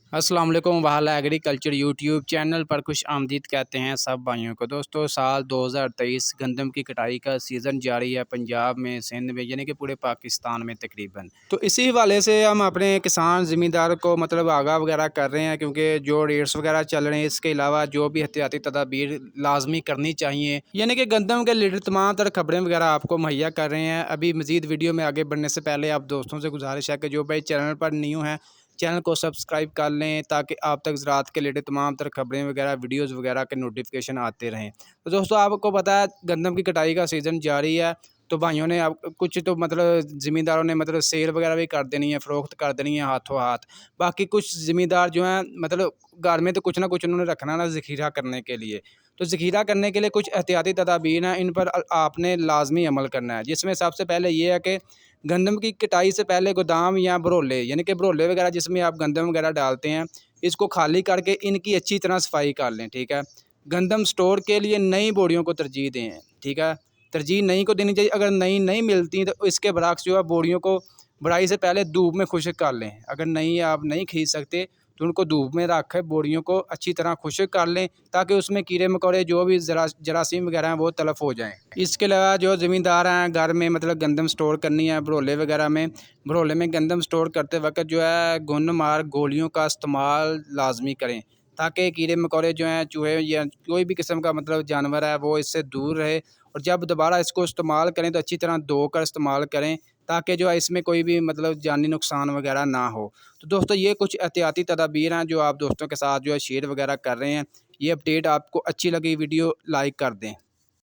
अस्सलाम वालेकुम। वाला एग्रीकल्चर यूट्यूब चैनल पर खुश आमदीद कहते हैं सब भाइयों को। दोस्तों, साल 2023 गंदम की कटाई का सीज़न जारी है पंजाब में, सिंध में, यानी कि पूरे पाकिस्तान में तकरीबन। तो इसी हवाले से हम अपने किसान ज़मींदार को मतलब आगाह वगैरह कर रहे हैं, क्योंकि जो रेट्स वगैरह चल रहे हैं, इसके अलावा जो भी एहतियाती तदाबीर लाजमी करनी चाहिए, यानी कि गंदम के रिलेटेड तमाम तरह खबरें वगैरह आपको मुहैया कर रहे हैं। अभी मज़ीद वीडियो में आगे बढ़ने से पहले आप दोस्तों से गुजारिश है कि जो भाई चैनल पर न्यू हैं, चैनल को सब्सक्राइब कर लें ताकि आप तक ज़राअत के रिलेटेड तमाम तरह खबरें वगैरह वीडियोस वगैरह के नोटिफिकेशन आते रहें। तो दोस्तों, आपको पता है गंदम की कटाई का सीज़न जारी है, तो भाइयों ने अब कुछ तो मतलब ज़मींदारों ने मतलब सेल वगैरह भी कर देनी है, फ़रोख्त कर देनी है हाथों हाथ। बाकी कुछ ज़मींदार जो हैं मतलब घर में तो कुछ ना कुछ उन्होंने रखना ना ज़ख़ीरा करने के लिए। तो ज़ख़ीरा करने के लिए कुछ एहतियाती तदाबीर हैं, इन पर आपने लाजमी अमल करना है, जिसमें सबसे पहले ये है कि गंदम की कटाई से पहले गोदाम या भरोले, यानी कि भरोले वगैरह जिसमें आप गंदम वगैरह डालते हैं, इसको खाली करके इनकी अच्छी तरह सफाई कर लें। ठीक है। गंदम स्टोर के लिए नई बोरियों को तरजीह दें। ठीक है। तरजीह नई को देनी चाहिए। अगर नई नहीं मिलती तो इसके बरक्स जो है बोरियों को बुराई से पहले धूप में खुश्क कर लें। अगर नई आप नहीं खरीद सकते तो उनको धूप में रख कर बोरियों को अच्छी तरह खुश्क कर लें, ताकि उसमें कीड़े मकोड़े जो भी जरासीम वगैरह हैं वो तलफ हो जाएं। इसके अलावा जो ज़मींदार हैं घर में मतलब गंदम स्टोर करनी है भरोले वगैरह में, भरोले में गंदम स्टोर करते वक्त जो है घुन मार गोलियों का इस्तेमाल लाजमी करें, ताकि कीड़े मकोड़े जो हैं, चूहे या कोई भी किस्म का मतलब जानवर है वो इससे दूर रहे। और जब दोबारा इसको इस्तेमाल करें तो अच्छी तरह धो कर इस्तेमाल करें, ताकि जो है इसमें कोई भी मतलब जानी नुकसान वगैरह ना हो। तो दोस्तों, ये कुछ एहतियाती तदाबीर हैं जो आप दोस्तों के साथ जो है शेयर वगैरह कर रहे हैं। ये अपडेट आपको अच्छी लगी वीडियो लाइक कर दें।